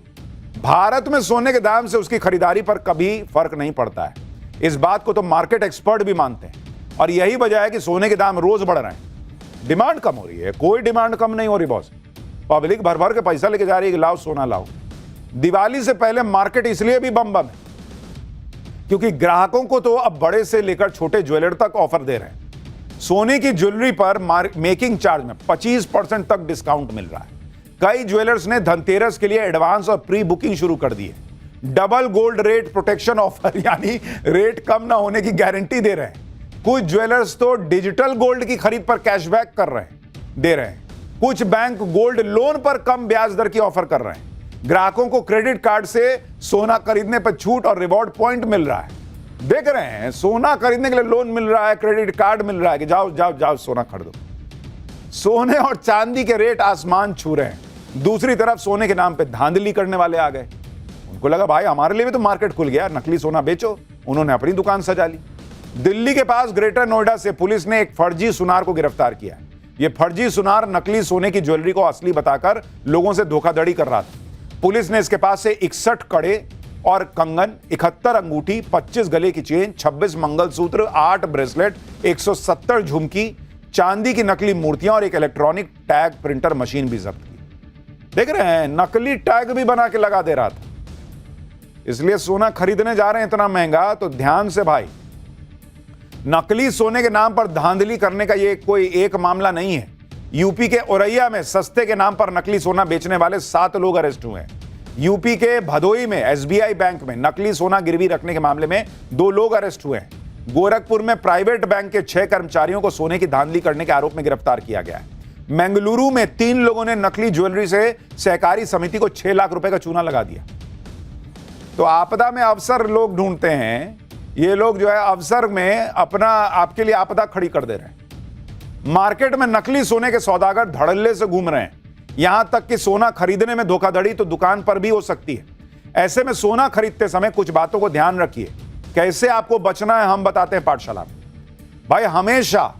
भारत में सोने के दाम से उसकी खरीदारी पर कभी फर्क नहीं पड़ता है। इस बात को तो मार्केट एक्सपर्ट भी मानते हैं, और यही वजह है कि सोने के दाम रोज बढ़ रहे हैं। डिमांड कम हो रही है, कोई डिमांड कम नहीं हो रही बॉस। पब्लिक भर भर के पैसा लेके जा रही है कि लाओ सोना लाओ। दिवाली से पहले मार्केट इसलिए भी बम बम है क्योंकि ग्राहकों को तो अब बड़े से लेकर छोटे ज्वेलर तक ऑफर दे रहे हैं। सोने की ज्वेलरी पर मेकिंग चार्ज में 25% तक डिस्काउंट मिल रहा है। कई ज्वेलर्स ने धनतेरस के लिए एडवांस और प्री बुकिंग शुरू कर दी है। Double gold rate protection offer, यानी रेट कम ना होने की गारंटी दे रहे हैं। कुछ ज्वेलर्स तो डिजिटल गोल्ड की खरीद पर कैशबैक दे रहे हैं। कुछ बैंक गोल्ड लोन पर कम ब्याज दर की ऑफर कर रहे हैं। ग्राहकों को क्रेडिट कार्ड से सोना खरीदने पर छूट और रिवॉर्ड पॉइंट मिल रहा है। देख रहे हैं, सोना खरीदने के लिए लोन मिल रहा है, क्रेडिट कार्ड मिल रहा है कि जाओ जाओ जाओ सोना खरीदो। सोने और चांदी के रेट आसमान छू रहे हैं। दूसरी तरफ सोने के नाम पे धांधली करने वाले आ गए। उनको लगा भाई हमारे लिए भी तो मार्केट खुल गया, नकली सोना बेचो। उन्होंने अपनी दुकान सजा ली। दिल्ली के पास ग्रेटर नोएडा से पुलिस ने एक फर्जी सुनार को गिरफ्तार किया। यह फर्जी सुनार नकली सोने की ज्वेलरी को असली बताकर लोगों से धोखाधड़ी कर रहा था। पुलिस ने इसके पास से 61 कड़े और कंगन, 71 अंगूठी, 25 गले की चेन, 26 मंगलसूत्र, 8 ब्रेसलेट, 170 झुमकी, चांदी की नकली मूर्तियां और एक इलेक्ट्रॉनिक टैग प्रिंटर मशीन भी जब्त की। देख रहे हैं, नकली टैग भी बना के लगा दे रहा था। इसलिए सोना खरीदने जा रहे हैं इतना महंगा, तो ध्यान से भाई, नकली सोने के नाम पर धांधली करने का ये कोई एक मामला नहीं है। यूपी के औरैया में सस्ते के नाम पर नकली सोना बेचने वाले 7 लोग अरेस्ट हुए हैं। यूपी के भदोई में एसबीआई बैंक में नकली सोना गिरवी रखने के मामले में 2 लोग अरेस्ट हुए हैं। गोरखपुर में प्राइवेट बैंक के 6 कर्मचारियों को सोने की धांधली करने के आरोप में गिरफ्तार किया गया है। मंगलुरु में 3 लोगों ने नकली ज्वेलरी से सहकारी समिति को 6 लाख रुपए का चूना लगा दिया। तो आपदा में अवसर लोग ढूंढते हैं, ये लोग जो है अवसर में अपना आपके लिए आपदा खड़ी कर दे रहे हैं। मार्केट में नकली सोने के सौदागर धड़ल्ले से घूम रहे हैं। यहां तक कि सोना खरीदने में धोखाधड़ी तो दुकान पर भी हो सकती है। ऐसे में सोना खरीदते समय कुछ बातों को ध्यान रखिए। कैसे आपको बचना है हम बताते हैं पाठशाला में। भाई हमेशा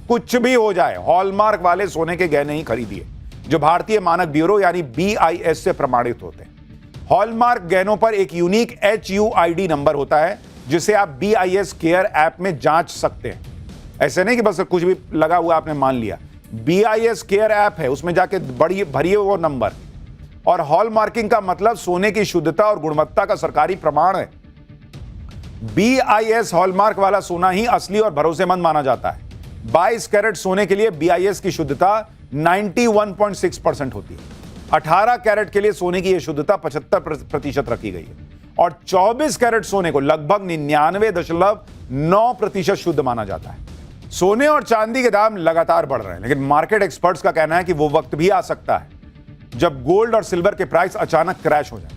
कुछ भी हो जाए, हॉलमार्क वाले सोने के गहने ही खरीदिए जो भारतीय मानक ब्यूरो यानी BIS से प्रमाणित होते हैं। हॉलमार्क गहनों पर एक यूनिक HUID नंबर होता है जिसे आप BIS केयर ऐप में जांच सकते हैं। ऐसे नहीं कि बस कुछ भी लगा हुआ आपने मान लिया। BIS केयर ऐप है, उसमें जाके भरिए वो नंबर। और हॉलमार्किंग का मतलब सोने की शुद्धता और गुणवत्ता का सरकारी प्रमाण है। BIS हॉलमार्क वाला सोना ही असली और भरोसेमंद माना जाता है। 22 कैरेट सोने के लिए BIS की शुद्धता 91.6% होती है। 18 कैरेट के लिए सोने की यह शुद्धता 75% रखी गई है और 24 कैरेट सोने को लगभग 99.9% शुद्ध माना जाता है। सोने और चांदी के दाम लगातार बढ़ रहे हैं, लेकिन मार्केट एक्सपर्ट्स का कहना है कि वो वक्त भी आ सकता है जब गोल्ड और सिल्वर के प्राइस अचानक क्रैश हो जाए।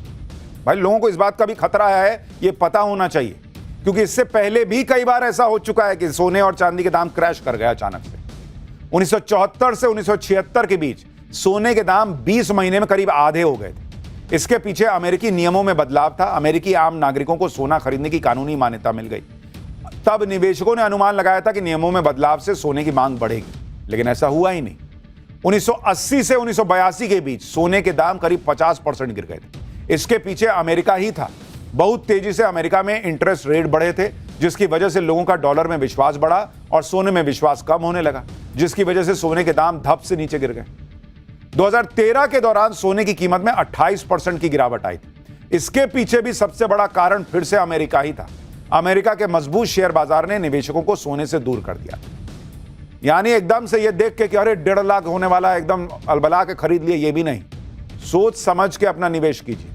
भाई लोगों को इस बात का भी खतरा है, ये पता होना चाहिए, क्योंकि इससे पहले भी कई बार ऐसा हो चुका है कि सोने और चांदी के दाम क्रैश कर गए अचानक से। 1974 से 1976 के बीच सोने के दाम 20 महीने में करीब आधे हो गए थे। इसके पीछे अमेरिकी नियमों में बदलाव था। अमेरिकी आम नागरिकों को सोना खरीदने की कानूनी मान्यता मिल गई। तब निवेशकों ने अनुमान लगाया था कि नियमों में बदलाव से सोने की मांग बढ़ेगी, लेकिन ऐसा हुआ ही नहीं। 1980 से 1982 के बीच सोने के दाम करीब 50% गिर गए थे। इसके पीछे अमेरिका ही था। बहुत तेजी से अमेरिका में इंटरेस्ट रेट बढ़े थे, जिसकी वजह से लोगों का डॉलर में विश्वास बढ़ा और सोने में विश्वास कम होने लगा, जिसकी वजह से सोने के दाम धप से नीचे गिर गए। 2013 के दौरान सोने की कीमत में 28% की गिरावट आई थी। इसके पीछे भी सबसे बड़ा कारण फिर से अमेरिका ही था। अमेरिका के मजबूत शेयर बाजार ने निवेशकों को सोने से दूर कर दिया। यानी एकदम से ये देख के कि अरे 1.5 लाख होने वाला है, एकदम अलबला के खरीद लिए, ये भी नहीं। सोच समझ के अपना निवेश कीजिए।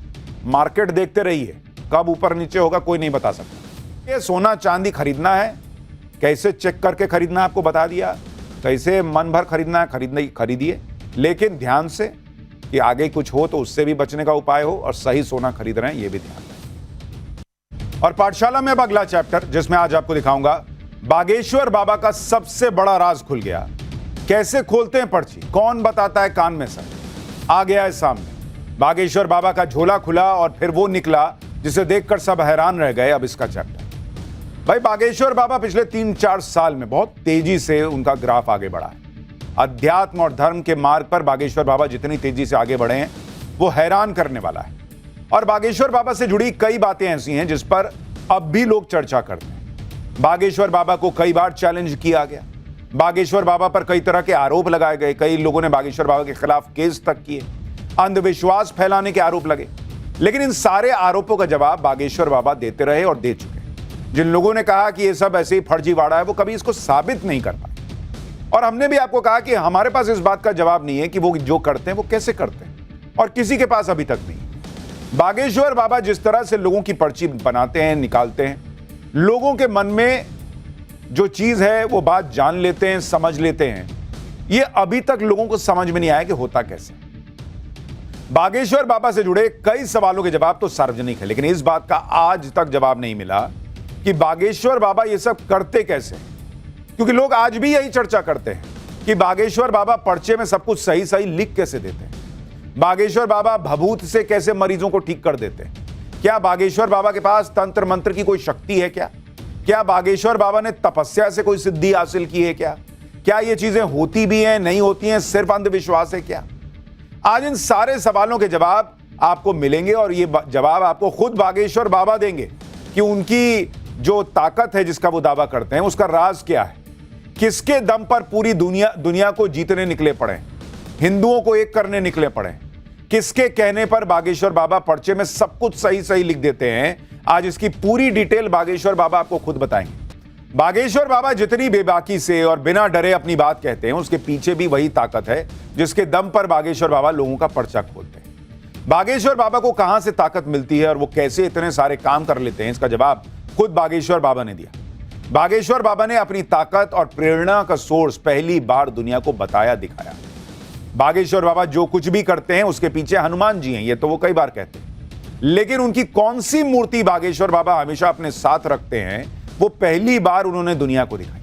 मार्केट देखते रहिए, कब ऊपर नीचे होगा कोई नहीं बता सकता। ये सोना चांदी खरीदना है, कैसे चेक करके खरीदना है आपको बता दिया, कैसे मन भर खरीदना है खरीदिए, लेकिन ध्यान से कि आगे कुछ हो तो उससे भी बचने का उपाय हो और सही सोना खरीद रहे हैं ये भी ध्यान रखें। और पाठशाला में अब अगला चैप्टर, जिसमें आज आपको दिखाऊंगा बागेश्वर बाबा का सबसे बड़ा राज खुल गया। कैसे खोलते हैं पर्ची, कौन बताता है कान में सर? आ गया है सामने बागेश्वर बाबा का झोला खुला और फिर वो निकला जिसे देखकर सब हैरान रह गए। अब इसका चैप्टर भाई, बागेश्वर बाबा पिछले 3-4 साल में बहुत तेजी से उनका ग्राफ आगे बढ़ा है। अध्यात्म और धर्म के मार्ग पर बागेश्वर बाबा जितनी तेजी से आगे बढ़े हैं वो हैरान करने वाला है। और बागेश्वर बाबा से जुड़ी कई बातें ऐसी हैं जिस पर अब भी लोग चर्चा करते हैं। बागेश्वर बाबा को कई बार चैलेंज किया गया, बागेश्वर बाबा पर कई तरह के आरोप लगाए गए, कई लोगों ने बागेश्वर बाबा के खिलाफ केस तक किए, अंधविश्वास फैलाने के आरोप लगे। लेकिन इन सारे आरोपों का जवाब बागेश्वर बाबा देते रहे और दे चुके। जिन लोगों ने कहा कि ये सब ऐसे ही फर्जीवाड़ा है, वो कभी इसको साबित नहीं कर पाए। और हमने भी आपको कहा कि हमारे पास इस बात का जवाब नहीं है कि वो जो करते हैं वो कैसे करते हैं, और किसी के पास अभी तक नहीं। बागेश्वर बाबा जिस तरह से लोगों की पर्ची बनाते हैं, निकालते हैं, लोगों के मन में जो चीज है वो बात जान लेते हैं, समझ लेते हैं, ये अभी तक लोगों को समझ में नहीं आया कि होता कैसे। बागेश्वर बाबा से जुड़े कई सवालों के जवाब तो सार्वजनिक है, लेकिन इस बात का आज तक जवाब नहीं मिला कि बागेश्वर बाबा ये सब करते कैसे। क्योंकि लोग आज भी यही चर्चा करते हैं कि बागेश्वर बाबा पर्चे में सब कुछ सही सही लिख कैसे देते हैं, बागेश्वर बाबा भभूत से कैसे मरीजों को ठीक कर देते हैं, क्या बागेश्वर बाबा के पास तंत्र मंत्र की कोई शक्ति है क्या बागेश्वर बाबा ने तपस्या से कोई सिद्धि हासिल की है क्या ये चीजें होती भी हैं, नहीं होती हैं, सिर्फ अंधविश्वास है क्या? आज इन सारे सवालों के जवाब आपको मिलेंगे और ये जवाब आपको खुद बागेश्वर बाबा देंगे कि उनकी जो ताकत है जिसका वो दावा करते हैं उसका राज क्या है, किसके दम पर पूरी दुनिया को जीतने निकले पड़े, हिंदुओं को एक करने निकले पड़े, किसके कहने पर बागेश्वर बाबा पर्चे में सब कुछ सही सही लिख देते हैं। आज इसकी पूरी डिटेल बागेश्वर बाबा आपको खुद बताएंगे। बागेश्वर बाबा जितनी बेबाकी से और बिना डरे अपनी बात कहते हैं, उसके पीछे भी वही ताकत है जिसके दम पर बागेश्वर बाबा लोगों का पर्चा खोलते हैं। बागेश्वर बाबा को कहां से ताकत मिलती है और वो कैसे इतने सारे काम कर लेते हैं, इसका जवाब खुद बागेश्वर बाबा ने दिया। बागेश्वर बाबा ने अपनी ताकत और प्रेरणा का सोर्स पहली बार दुनिया को बताया, दिखाया। बागेश्वर बाबा जो कुछ भी करते हैं उसके पीछे हनुमान जी हैं, ये तो वो कई बार कहते हैं। लेकिन उनकी कौन सी मूर्ति बागेश्वर बाबा हमेशा अपने साथ रखते हैं, वो पहली बार उन्होंने दुनिया को दिखाई।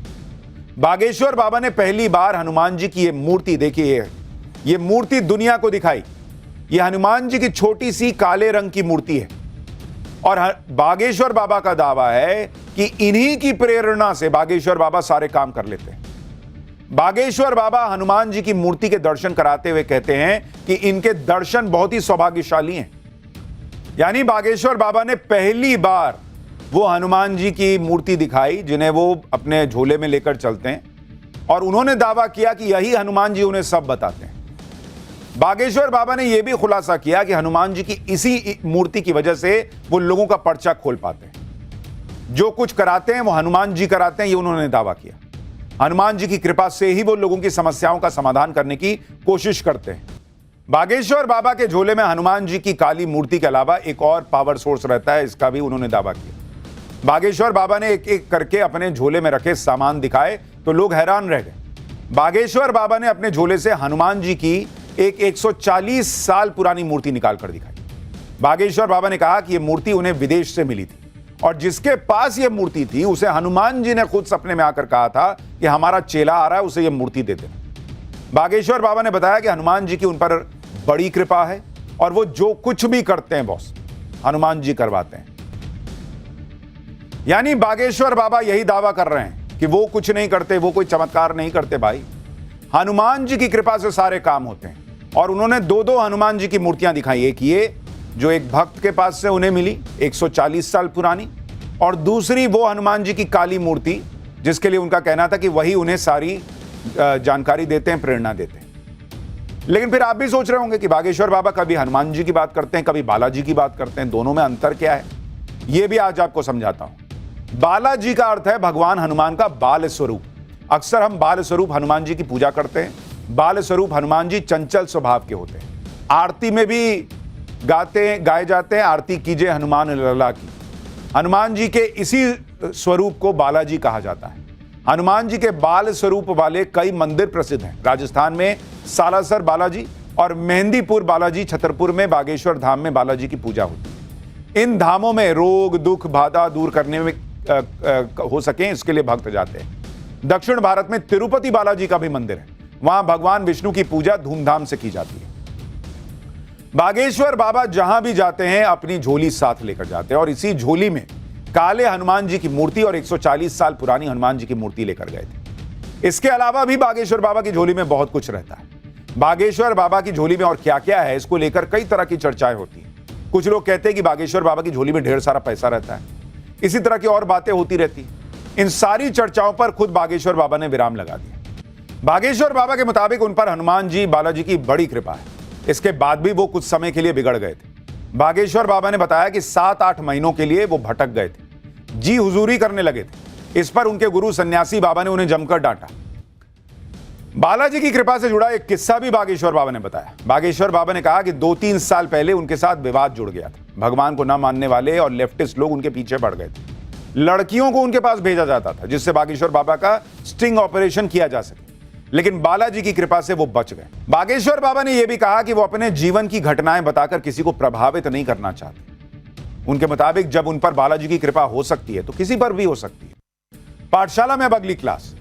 बागेश्वर बाबा ने पहली बार हनुमान जी की ये मूर्ति, देखिए ये मूर्ति दुनिया को दिखाई। ये हनुमान जी की छोटी सी काले रंग की मूर्ति है और बागेश्वर बाबा का दावा है कि इन्हीं की प्रेरणा से बागेश्वर बाबा सारे काम कर लेते हैं। बागेश्वर बाबा हनुमान जी की मूर्ति के दर्शन कराते हुए कहते हैं कि इनके दर्शन बहुत ही सौभाग्यशाली हैं। यानी बागेश्वर बाबा ने पहली बार वो हनुमान जी की मूर्ति दिखाई जिन्हें वो अपने झोले में लेकर चलते हैं, और उन्होंने दावा किया कि यही हनुमान जी उन्हें सब बताते हैं। बागेश्वर बाबा ने यह भी खुलासा किया कि हनुमान जी की इसी मूर्ति की वजह से वो लोगों का पर्चा खोल पाते हैं। जो कुछ कराते हैं वो हनुमान जी कराते हैं, ये उन्होंने दावा किया। हनुमान जी की कृपा से ही वो लोगों की समस्याओं का समाधान करने की कोशिश करते हैं। बागेश्वर बाबा के झोले में हनुमान जी की काली मूर्ति के अलावा एक और पावर सोर्स रहता है, इसका भी उन्होंने दावा किया। बागेश्वर बाबा ने एक एक करके अपने झोले में रखे सामान दिखाए तो लोग हैरान रह गए। बागेश्वर बाबा ने अपने झोले से हनुमान जी की एक 140 साल पुरानी मूर्ति निकाल कर दिखाई। बागेश्वर बाबा ने कहा कि यह मूर्ति उन्हें विदेश से मिली थी और जिसके पास यह मूर्ति थी उसे हनुमान जी ने खुद सपने में आकर कहा था कि हमारा चेला आ रहा है, उसे यह मूर्ति दे देना। बागेश्वर बाबा ने बताया कि हनुमान जी की उन पर बड़ी कृपा है और वो जो कुछ भी करते हैं बॉस, हनुमान जी करवाते हैं। यानी बागेश्वर बाबा यही दावा कर रहे हैं कि वो कुछ नहीं करते, वो कोई चमत्कार नहीं करते भाई, हनुमान जी की कृपा से सारे काम होते हैं। और उन्होंने दो हनुमान जी की मूर्तियां दिखाई, एक ये जो एक भक्त के पास से उन्हें मिली 140 साल पुरानी, और दूसरी वो हनुमान जी की काली मूर्ति जिसके लिए उनका कहना था कि वही उन्हें सारी जानकारी देते हैं, प्रेरणा देते हैं। लेकिन फिर आप भी सोच रहे होंगे कि बागेश्वर बाबा कभी हनुमान जी की बात करते हैं, कभी बालाजी की बात करते हैं, दोनों में अंतर क्या है, यह भी आज आपको समझाता हूं। बालाजी का अर्थ है भगवान हनुमान का बाल स्वरूप। अक्सर हम बाल स्वरूप हनुमान जी की पूजा करते हैं। बाल स्वरूप हनुमान जी चंचल स्वभाव के होते हैं। आरती में भी गाए जाते हैं, आरती कीजिए हनुमान लला की। हनुमान जी के इसी स्वरूप को बालाजी कहा जाता है। हनुमान जी के बाल स्वरूप वाले कई मंदिर प्रसिद्ध हैं। राजस्थान में सालासर बालाजी और मेहंदीपुर बालाजी, छतरपुर में बागेश्वर धाम में बालाजी की पूजा होती है। इन धामों में रोग दुख बाधा दूर करने में हो सके इसके लिए भक्त जाते हैं। दक्षिण भारत में तिरुपति बालाजी का भी मंदिर है। वहां भगवान विष्णु की पूजा धूमधाम से की जाती है। बागेश्वर बाबा जहां भी जाते हैं अपनी झोली साथ लेकर जाते हैं और इसी झोली में काले हनुमान जी की मूर्ति और 140 साल पुरानी हनुमान जी की मूर्ति लेकर गए थे। इसके अलावा भी बागेश्वर बाबा की झोली में बहुत कुछ रहता है। बागेश्वर बाबा की झोली में और क्या क्या है, इसको लेकर कई तरह की चर्चाएं होती हैं। कुछ लोग कहते हैं कि बागेश्वर बाबा की झोली में ढेर सारा पैसा रहता है, इसी तरह की और बातें होती रहती हैं। इन सारी चर्चाओं पर खुद बागेश्वर बाबा ने विराम लगा दिया। बागेश्वर बाबा के मुताबिक उन पर हनुमान जी बालाजी की बड़ी कृपा है। इसके बाद भी वो कुछ समय के लिए बिगड़ गए थे। बागेश्वर बाबा ने बताया कि 7-8 महीनों के लिए वो भटक गए थे, जी हुजूरी करने लगे थे। इस पर उनके गुरु सन्यासी बाबा ने उन्हें जमकर डांटा। बालाजी की कृपा से जुड़ा एक किस्सा भी बागेश्वर बाबा ने बताया। बागेश्वर बाबा ने कहा कि 2-3 साल पहले उनके साथ विवाद जुड़ गया था। भगवान को न मानने वाले और लेफ्टिस्ट लोग उनके पीछे पड़ गए थे। लड़कियों को उनके पास भेजा जाता था जिससे बागेश्वर बाबा का स्टिंग ऑपरेशन किया जा सके, लेकिन बालाजी की कृपा से वो बच गए। बागेश्वर बाबा ने यह भी कहा कि वो अपने जीवन की घटनाएं बताकर किसी को प्रभावित नहीं करना चाहते। उनके मुताबिक जब उन पर बालाजी की कृपा हो सकती है तो किसी पर भी हो सकती है। पाठशाला में अब अगली क्लास।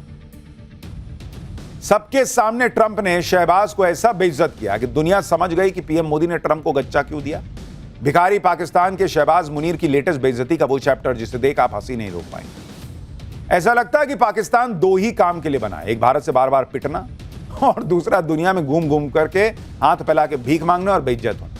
सबके सामने ट्रंप ने शहबाज को ऐसा बेइज्जत किया कि दुनिया समझ गई कि पीएम मोदी ने ट्रंप को गच्चा क्यों दिया। भिखारी पाकिस्तान के शहबाज मुनीर की लेटेस्ट बेइज्जती का वो चैप्टर जिसे देख आप हंसी नहीं रोक पाएंगे। ऐसा लगता है कि पाकिस्तान दो ही काम के लिए बना है, एक भारत से बार बार पिटना और दूसरा दुनिया में घूम घूम करके हाथ फैला के भीख मांगने और बेइज्जत होना।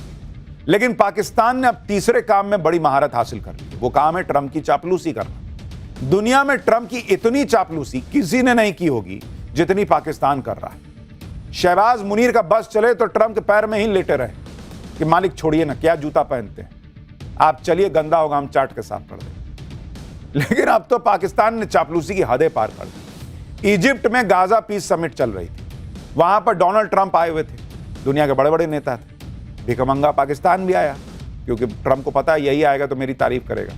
लेकिन पाकिस्तान ने अब तीसरे काम में बड़ी महारत हासिल कर ली। वो काम है ट्रंप की चापलूसी करना। दुनिया में ट्रंप की इतनी चापलूसी किसी ने नहीं की होगी जितनी पाकिस्तान कर रहा है। शहबाज मुनीर का बस चले तो ट्रंप के पैर में ही लेटे रहे कि मालिक छोड़िए ना, क्या जूता पहनते हैं आप, चलिए गंदा होगा हम चाट के साफ कर दें। लेकिन अब तो पाकिस्तान ने चापलूसी की हदें पार कर दी। इजिप्ट में गाजा पीस समिट चल रही थी, वहां पर डोनाल्ड ट्रंप आए हुए थे, दुनिया के बड़े बड़े नेता थे। भिखमंगा पाकिस्तान भी आया क्योंकि ट्रंप को पता है यही आएगा तो मेरी तारीफ करेगा।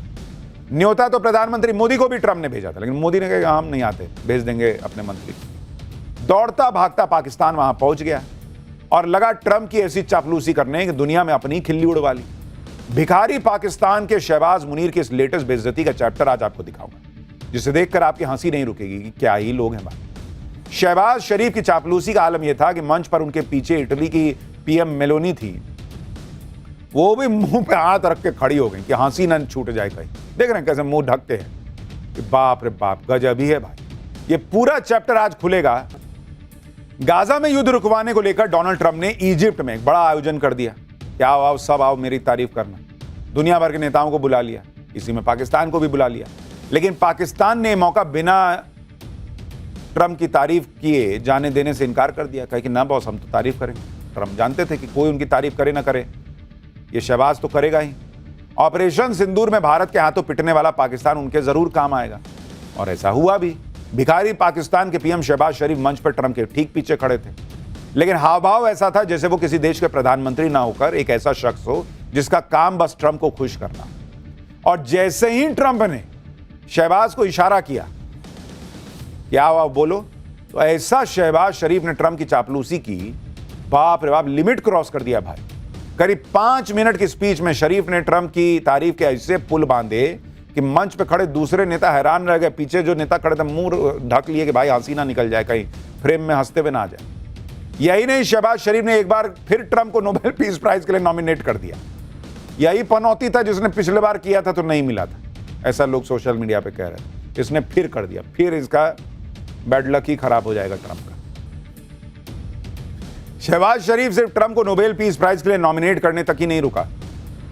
न्योता तो प्रधानमंत्री मोदी को भी ट्रंप ने भेजा था, लेकिन मोदी ने कहा हम नहीं आते, भेज देंगे अपने मंत्री। दौड़ता भागता पाकिस्तान वहां पहुंच गया और लगा ट्रंप की ऐसी चापलूसी करने कि दुनिया में अपनी खिल्ली उड़वा ली। भिखारी पाकिस्तान के शहबाज मुनीर की इस लेटेस्ट बेइज्जती का चैप्टर आज आपको दिखाऊंगा, जिसे देखकर आपकी हंसी नहीं रुकेगी कि क्या ही लोग हैं भाई। शहबाज शरीफ की चापलूसी का आलम यह था कि मंच पर उनके पीछे इटली की पीएम मेलोनी थी, वो भी मुंह पे हाथ रख के खड़ी हो गई कि हंसी न छूट जाए कहीं। देख रहे हैं कैसे मुंह ढकते हैं कि बाप रे बाप गजब ही है भाई। ये पूरा चैप्टर आज खुलेगा। गाजा में युद्ध रुकवाने को लेकर डोनाल्ड ट्रंप ने इजिप्ट में एक बड़ा आयोजन कर दिया कि आओ आओ सब आओ मेरी तारीफ करना। दुनिया भर के नेताओं को बुला लिया, इसी में पाकिस्तान को भी बुला लिया। लेकिन पाकिस्तान ने मौका बिना ट्रंप की तारीफ किए जाने देने से इनकार कर दिया। कहा कि ना बॉस हम तो तारीफ करेंगे। ट्रंप जानते थे कि कोई उनकी तारीफ करे ना करे, ये शहबाज तो करेगा ही। ऑपरेशन सिंदूर में भारत के हाथों पिटने वाला पाकिस्तान उनके जरूर काम आएगा, और ऐसा हुआ भी। भिखारी पाकिस्तान के पीएम शहबाज शरीफ मंच पर ट्रंप के ठीक पीछे खड़े थे, लेकिन हाव भाव ऐसा था जैसे वो किसी देश के प्रधानमंत्री ना होकर एक ऐसा शख्स हो जिसका काम बस ट्रंप को खुश करना। और जैसे ही ट्रंप ने शहबाज को इशारा किया क्या आओ बोलो, तो ऐसा शहबाज शरीफ ने ट्रंप की चापलूसी की, बाप रे बाप, लिमिट क्रॉस कर दिया भाई। करीब 5 मिनट की स्पीच में शरीफ ने ट्रंप की तारीफ के ऐसे पुल बांधे कि मंच पे खड़े दूसरे नेता हैरान रह गए। पीछे जो नेता खड़े थे मुंह ढक लिए कि भाई हंसी ना निकल जाए, कहीं फ्रेम में हंसते हुए ना आ जाए। यही नहीं, शहबाज शरीफ ने एक बार फिर ट्रंप को नोबेल पीस प्राइज के लिए नॉमिनेट कर दिया। यही पनौती था जिसने पिछले बार किया था तो नहीं मिला था, ऐसा लोग सोशल मीडिया पे कह रहे थे। इसने फिर कर दिया, फिर इसका बैड लक ही खराब हो जाएगा ट्रंप का। शहबाज शरीफ सिर्फ ट्रंप को नोबेल पीस प्राइज के लिए नॉमिनेट करने तक ही नहीं रुका,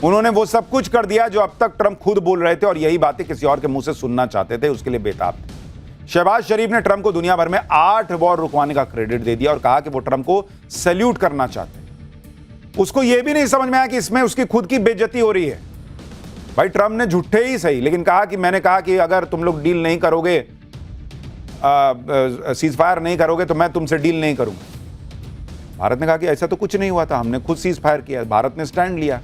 उन्होंने वो सब कुछ कर दिया जो अब तक ट्रंप खुद बोल रहे थे और यही बातें किसी और के मुंह से सुनना चाहते थे, उसके लिए बेताब थे। शहबाज शरीफ ने ट्रंप को दुनिया भर में 8 वॉर रुकवाने का क्रेडिट दे दिया और कहा कि वो ट्रंप को सैल्यूट करना चाहते हैं। उसको यह भी नहीं समझ में आया कि इसमें उसकी खुद की बेइज्जती हो रही है। भाई ट्रंप ने झूठे ही सही, लेकिन कहा कि मैंने कहा कि अगर तुम लोग डील नहीं करोगे, सीज फायर नहीं करोगे तो मैं तुमसे डील नहीं करूंगा। भारत ने कहा कि ऐसा तो कुछ नहीं हुआ था, हमने खुद सीज फायर किया, भारत ने स्टैंड लिया।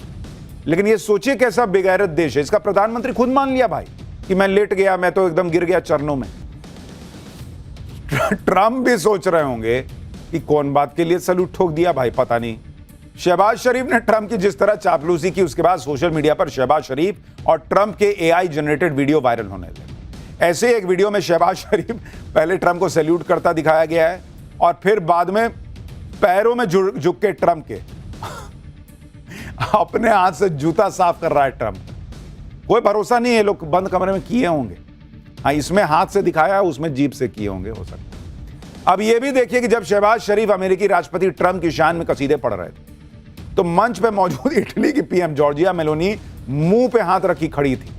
लेकिन ये सोचिए कैसा बेगैरत देश है, इसका प्रधानमंत्री खुद मान लिया भाई कि मैं लेट गया, मैं तो एकदम गिर गया चरणों में। ट्रंप भी सोच रहे होंगे कि कौन बात के लिए सैल्यूट ठोक दिया भाई, पता नहीं। शहबाज शरीफ ने ट्रंप की जिस तरह चापलूसी की, उसके बाद सोशल मीडिया पर शहबाज शरीफ और ट्रंप के एआई जनरेटेड वीडियो वायरल होने लगे। ऐसे एक वीडियो में शहबाज शरीफ पहले ट्रंप को सैल्यूट करता दिखाया गया है और फिर बाद में पैरों में झुक के ट्रम्प के अपने हाथ से जूता साफ कर रहा है ट्रम्प। कोई भरोसा नहीं है, लोग बंद कमरे में किए होंगे। हाँ, इसमें हाथ से दिखाया, उसमें जीभ से किए होंगे, हो सकता है। अब यह भी देखिए कि जब शहबाज शरीफ अमेरिकी राष्ट्रपति ट्रम्प की शान में कसीदे पढ़ रहे थे तो मंच पे मौजूद इटली की पीएम जॉर्जिया मेलोनी मुंह पे हाथ रखी खड़ी थी।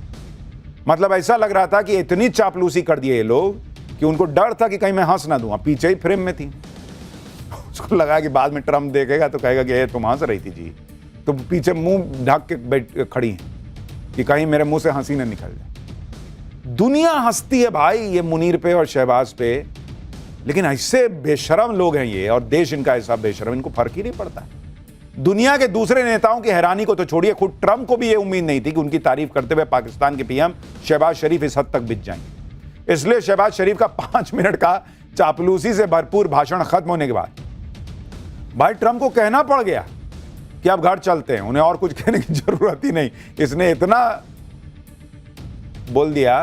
मतलब ऐसा लग रहा था कि इतनी चापलूसी कर दिए ये लोग कि उनको डर था कि कहीं मैं हंस ना दूं। पीछे ही फ्रेम में थी। उसको लगा कि बाद में ट्रम्प देखेगा तो कहेगा कि तुम हंस रही थी जी, तो पीछे मुंह ढक के बैठ खड़ी है कि कहीं मेरे मुंह से हंसी ना निकल जाए। दुनिया हंसती है भाई ये मुनीर पे और शहबाज पे, लेकिन ऐसे बेशरम लोग हैं ये, और देश इनका ऐसा बेशरम, इनको फर्क ही नहीं पड़ता। दुनिया के दूसरे नेताओं की हैरानी को तो छोड़िए, खुद ट्रंप को भी ये उम्मीद नहीं थी कि उनकी तारीफ करते हुए पाकिस्तान के पीएम शहबाज शरीफ इस हद तक बिक जाएंगे। इसलिए शहबाज शरीफ का 5 मिनट का चापलूसी से भरपूर भाषण खत्म होने के बाद भाई ट्रंप को कहना पड़ गया कि अब घर चलते हैं, उन्हें और कुछ कहने की जरूरत ही नहीं। इसने इतना बोल दिया,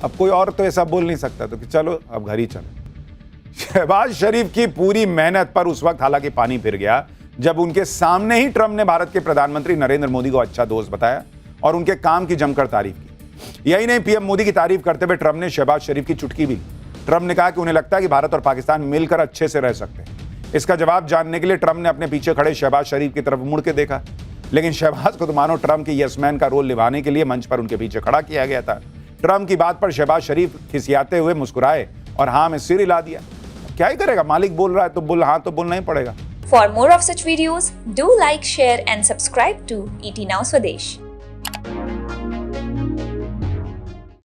अब कोई और तो ऐसा बोल नहीं सकता, तो कि चलो अब घर ही चलो। शहबाज शरीफ की पूरी मेहनत पर उस वक्त हालांकि पानी फिर गया जब उनके सामने ही ट्रंप ने भारत के प्रधानमंत्री नरेंद्र मोदी को अच्छा दोस्त बताया और उनके काम की जमकर तारीफ की। यही नहीं, पीएम मोदी की तारीफ करते हुए ट्रंप ने शहबाज शरीफ की चुटकी भी ली। ट्रंप ने कहा कि उन्हें लगता है कि भारत और पाकिस्तान मिलकर अच्छे से रह सकते हैं। इसका जवाब जानने के लिए ट्रंप ने अपने पीछे खड़े शहबाज शरीफ की तरफ मुड़ के देखा, लेकिन शहबाज को तो मानो ट्रंप के यस-मैन का रोल निभाने के लिए मंच पर उनके पीछे खड़ा किया गया था। ट्रंप की बात पर शहबाज शरीफ खिसियाते हुए मुस्कुराए और हाँ में सिर हिला दिया। क्या ही करेगा, मालिक बोल रहा है तो हाँ तो बोलना ही पड़ेगा। For more of such videos, do like, share and subscribe to ET Now Swadesh.